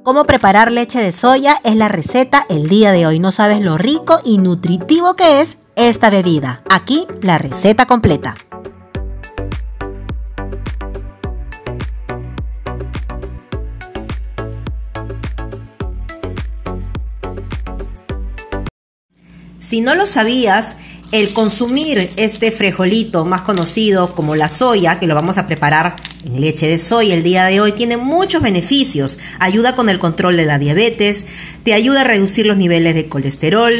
Cómo preparar leche de soya es la receta el día de hoy. No sabes lo rico y nutritivo que es esta bebida. Aquí la receta completa. Si no lo sabías, el consumir este frijolito más conocido como la soya, que lo vamos a preparar en leche de soya el día de hoy, tiene muchos beneficios. Ayuda con el control de la diabetes, te ayuda a reducir los niveles de colesterol.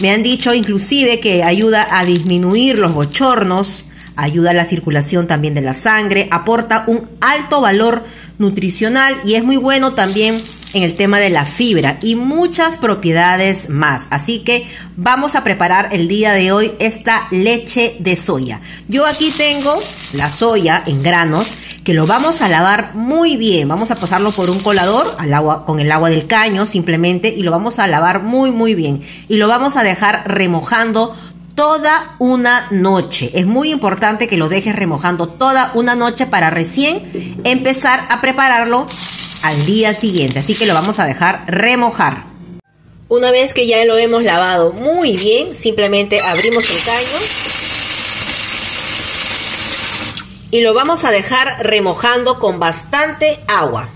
Me han dicho inclusive que ayuda a disminuir los bochornos, ayuda a la circulación también de la sangre, aporta un alto valor nutricional y es muy bueno también en el tema de la fibra y muchas propiedades más. Así que vamos a preparar el día de hoy esta leche de soya. Yo aquí tengo la soya en granos que lo vamos a lavar muy bien. Vamos a pasarlo por un colador al agua, con el agua del caño simplemente, y lo vamos a lavar muy bien. Y lo vamos a dejar remojando toda una noche. Es muy importante que lo dejes remojando toda una noche para recién empezar a prepararlo al día siguiente. Así que lo vamos a dejar remojar. Una vez que ya lo hemos lavado muy bien, simplemente abrimos el caño y lo vamos a dejar remojando con bastante agua.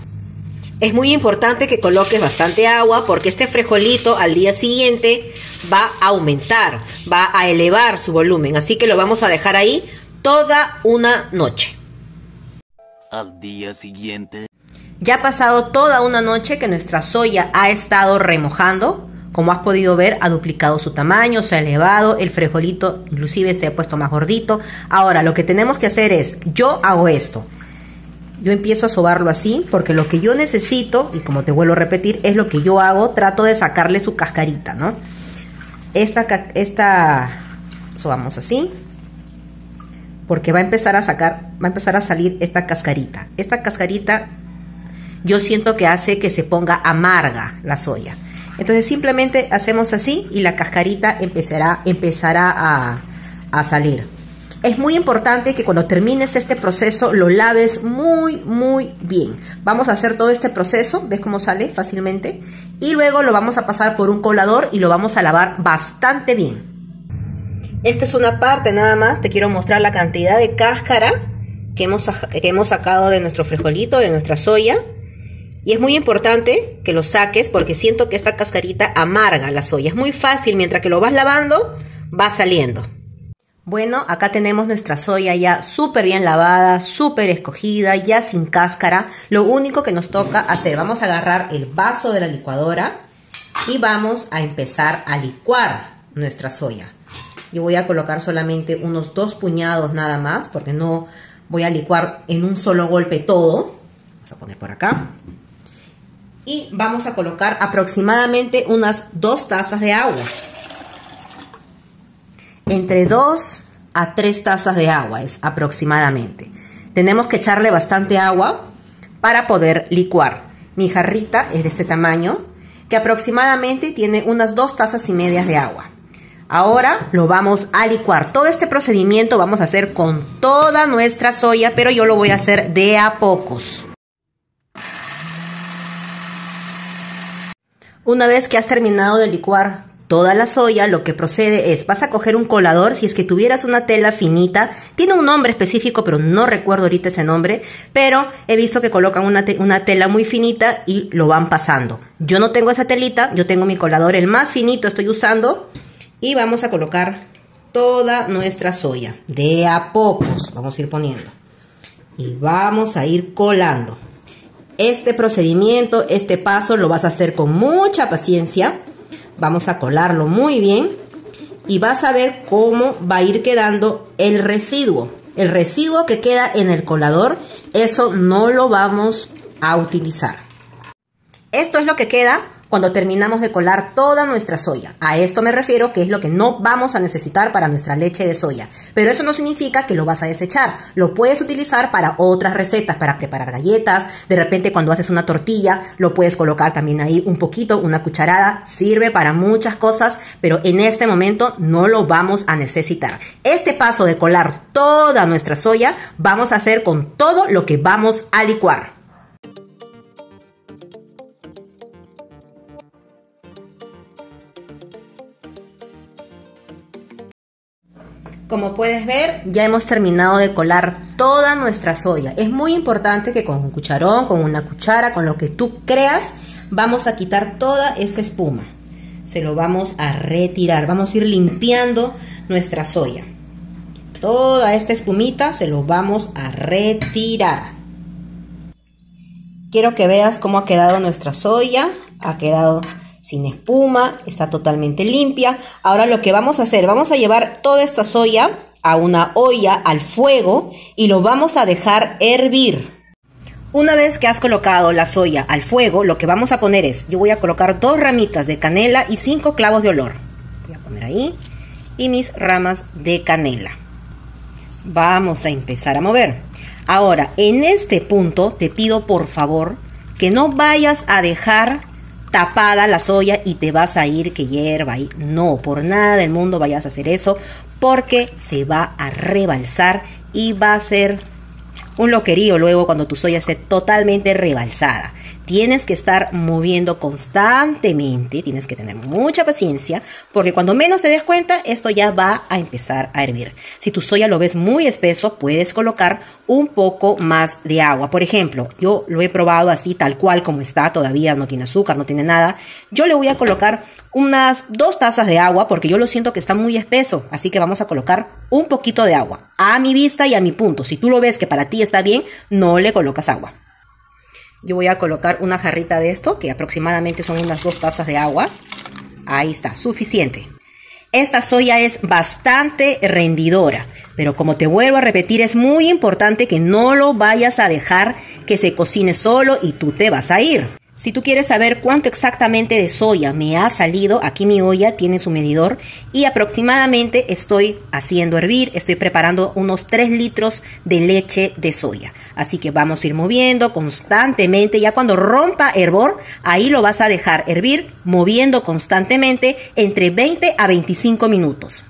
Es muy importante que coloques bastante agua porque este frijolito al día siguiente va a aumentar, va a elevar su volumen. Así que lo vamos a dejar ahí toda una noche. Al día siguiente. Ya ha pasado toda una noche que nuestra soya ha estado remojando. Como has podido ver, ha duplicado su tamaño, se ha elevado, el frijolito inclusive se ha puesto más gordito. Ahora lo que tenemos que hacer es, yo hago esto. Yo empiezo a sobarlo así porque lo que yo necesito, y como te vuelvo a repetir, es lo que yo hago, trato de sacarle su cascarita, ¿no? Sobamos así porque va a empezar a salir esta cascarita. Esta cascarita yo siento que hace que se ponga amarga la soya. Entonces simplemente hacemos así y la cascarita empezará a salir. Es muy importante que cuando termines este proceso lo laves muy bien. Vamos a hacer todo este proceso, ¿ves cómo sale fácilmente? Y luego lo vamos a pasar por un colador y lo vamos a lavar bastante bien. Esta es una parte nada más, te quiero mostrar la cantidad de cáscara que hemos sacado de nuestro frijolito, de nuestra soya. Y es muy importante que lo saques porque siento que esta cascarita amarga la soya. Es muy fácil, mientras que lo vas lavando, va saliendo. Bueno, acá tenemos nuestra soya ya súper bien lavada, súper escogida, ya sin cáscara. Lo único que nos toca hacer, vamos a agarrar el vaso de la licuadora y vamos a empezar a licuar nuestra soya. Yo voy a colocar solamente unos 2 puñados nada más, porque no voy a licuar en un solo golpe todo. Vamos a poner por acá. Y vamos a colocar aproximadamente unas 2 tazas de agua. Entre 2 a 3 tazas de agua es aproximadamente. Tenemos que echarle bastante agua para poder licuar. Mi jarrita es de este tamaño, que aproximadamente tiene unas 2 tazas y medias de agua. Ahora lo vamos a licuar. Todo este procedimiento vamos a hacer con toda nuestra soya, pero yo lo voy a hacer de a pocos. Una vez que has terminado de licuar toda la soya, lo que procede es, vas a coger un colador, si es que tuvieras una tela finita, tiene un nombre específico, pero no recuerdo ahorita ese nombre, pero he visto que colocan una tela muy finita y lo van pasando. Yo no tengo esa telita, yo tengo mi colador, el más finito estoy usando, y vamos a colocar toda nuestra soya, de a pocos, vamos a ir poniendo, y vamos a ir colando. Este procedimiento, este paso lo vas a hacer con mucha paciencia. Vamos a colarlo muy bien y vas a ver cómo va a ir quedando el residuo. El residuo que queda en el colador, eso no lo vamos a utilizar. Esto es lo que queda cuando terminamos de colar toda nuestra soya. A esto me refiero, que es lo que no vamos a necesitar para nuestra leche de soya. Pero eso no significa que lo vas a desechar. Lo puedes utilizar para otras recetas, para preparar galletas. De repente cuando haces una tortilla, lo puedes colocar también ahí un poquito, una cucharada. Sirve para muchas cosas, pero en este momento no lo vamos a necesitar. Este paso de colar toda nuestra soya, vamos a hacer con todo lo que vamos a licuar. Como puedes ver, ya hemos terminado de colar toda nuestra soya. Es muy importante que con un cucharón, con una cuchara, con lo que tú creas, vamos a quitar toda esta espuma. Se lo vamos a retirar. Vamos a ir limpiando nuestra soya. Toda esta espumita se lo vamos a retirar. Quiero que veas cómo ha quedado nuestra soya. Ha quedado sin espuma, está totalmente limpia. Ahora lo que vamos a hacer, vamos a llevar toda esta soya a una olla al fuego y lo vamos a dejar hervir. Una vez que has colocado la soya al fuego, lo que vamos a poner es, yo voy a colocar 2 ramitas de canela y 5 clavos de olor. Voy a poner ahí y mis ramas de canela. Vamos a empezar a mover. Ahora, en este punto te pido por favor que no vayas a dejar tapada la soya y te vas a ir que hierva ahí. No, por nada del mundo vayas a hacer eso, porque se va a rebalsar y va a ser un loquerío luego cuando tu soya esté totalmente rebalsada. Tienes que estar moviendo constantemente, tienes que tener mucha paciencia, porque cuando menos te des cuenta, esto ya va a empezar a hervir. Si tu soya lo ves muy espeso, puedes colocar un poco más de agua. Por ejemplo, yo lo he probado así, tal cual como está, todavía no tiene azúcar, no tiene nada. Yo le voy a colocar unas 2 tazas de agua, porque yo lo siento que está muy espeso, así que vamos a colocar un poquito de agua, a mi vista y a mi punto. Si tú lo ves que para ti está bien, no le colocas agua. Yo voy a colocar una jarrita de esto, que aproximadamente son unas 2 tazas de agua. Ahí está, suficiente. Esta soya es bastante rendidora, pero como te vuelvo a repetir, es muy importante que no lo vayas a dejar que se cocine solo y tú te vas a ir. Si tú quieres saber cuánto exactamente de soya me ha salido, aquí mi olla tiene su medidor y aproximadamente estoy haciendo hervir, estoy preparando unos 3 litros de leche de soya. Así que vamos a ir moviendo constantemente, ya cuando rompa hervor, ahí lo vas a dejar hervir, moviendo constantemente entre 20 a 25 minutos.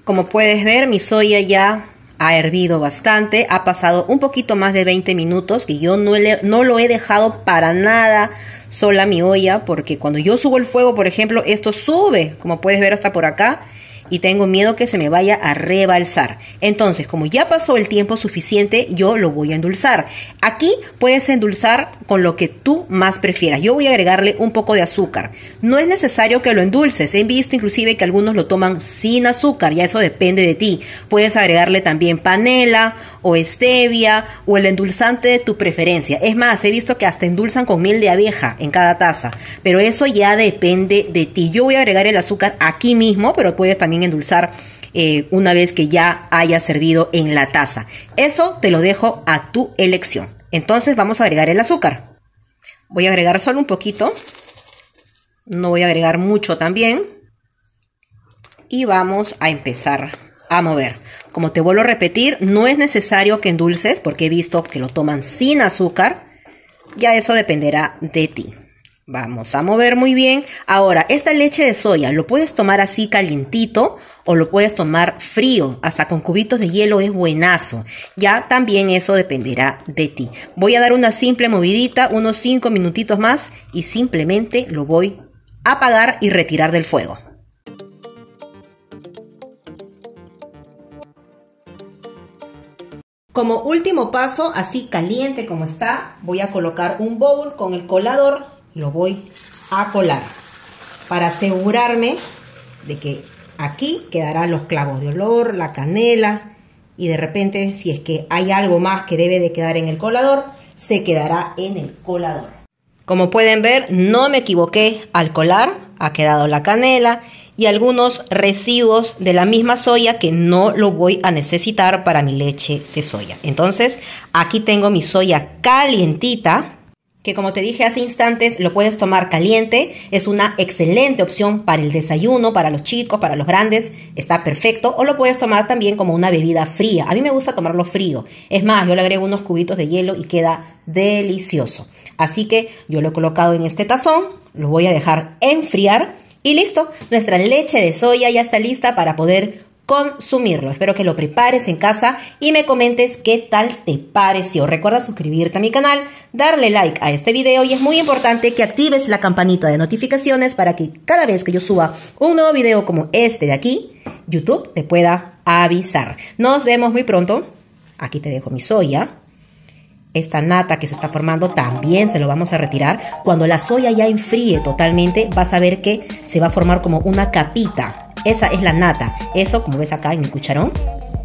Como puedes ver, mi soya ya ha hervido bastante, ha pasado un poquito más de 20 minutos y yo no lo he dejado para nada sola mi olla, porque cuando yo subo el fuego, por ejemplo, esto sube, como puedes ver hasta por acá, y tengo miedo que se me vaya a rebalsar. Entonces, como ya pasó el tiempo suficiente, yo lo voy a endulzar. Aquí puedes endulzar con lo que tú más prefieras. Yo voy a agregarle un poco de azúcar. No es necesario que lo endulces. He visto inclusive que algunos lo toman sin azúcar. Ya eso depende de ti. Puedes agregarle también panela o stevia o el endulzante de tu preferencia. Es más, he visto que hasta endulzan con miel de abeja en cada taza. Pero eso ya depende de ti. Yo voy a agregar el azúcar aquí mismo, pero puedes también endulzar una vez que ya haya servido en la taza. Eso te lo dejo a tu elección. Entonces vamos a agregar el azúcar. Voy a agregar solo un poquito. No voy a agregar mucho también. Y vamos a empezar a mover. Como te vuelvo a repetir, no es necesario que endulces porque he visto que lo toman sin azúcar. Ya eso dependerá de ti. Vamos a mover muy bien. Ahora, esta leche de soya lo puedes tomar así calientito o lo puedes tomar frío. Hasta con cubitos de hielo es buenazo. Ya también eso dependerá de ti. Voy a dar una simple movidita, unos 5 minutitos más y simplemente lo voy a apagar y retirar del fuego. Como último paso, así caliente como está, voy a colocar un bowl con el colador. Lo voy a colar para asegurarme de que aquí quedarán los clavos de olor, la canela y de repente si es que hay algo más que debe de quedar en el colador, se quedará en el colador. Como pueden ver, no me equivoqué al colar, ha quedado la canela y algunos residuos de la misma soya que no lo voy a necesitar para mi leche de soya. Entonces, aquí tengo mi soya calientita, que como te dije hace instantes, lo puedes tomar caliente. Es una excelente opción para el desayuno, para los chicos, para los grandes. Está perfecto. O lo puedes tomar también como una bebida fría. A mí me gusta tomarlo frío. Es más, yo le agrego unos cubitos de hielo y queda delicioso. Así que yo lo he colocado en este tazón. Lo voy a dejar enfriar. Y listo. Nuestra leche de soya ya está lista para poder consumirlo. Espero que lo prepares en casa y me comentes qué tal te pareció. Recuerda suscribirte a mi canal, darle like a este video y es muy importante que actives la campanita de notificaciones para que cada vez que yo suba un nuevo video como este de aquí, YouTube te pueda avisar. Nos vemos muy pronto. Aquí te dejo mi soya. Esta nata que se está formando también se lo vamos a retirar. Cuando la soya ya enfríe totalmente, vas a ver que se va a formar como una capita. Esa es la nata. Eso, como ves acá en mi cucharón,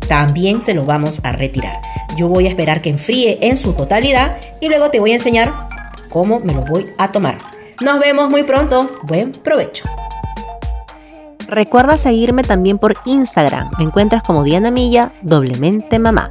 también se lo vamos a retirar. Yo voy a esperar que enfríe en su totalidad y luego te voy a enseñar cómo me lo voy a tomar. Nos vemos muy pronto. Buen provecho. Recuerda seguirme también por Instagram. Me encuentras como Diana Milla, doblemente mamá.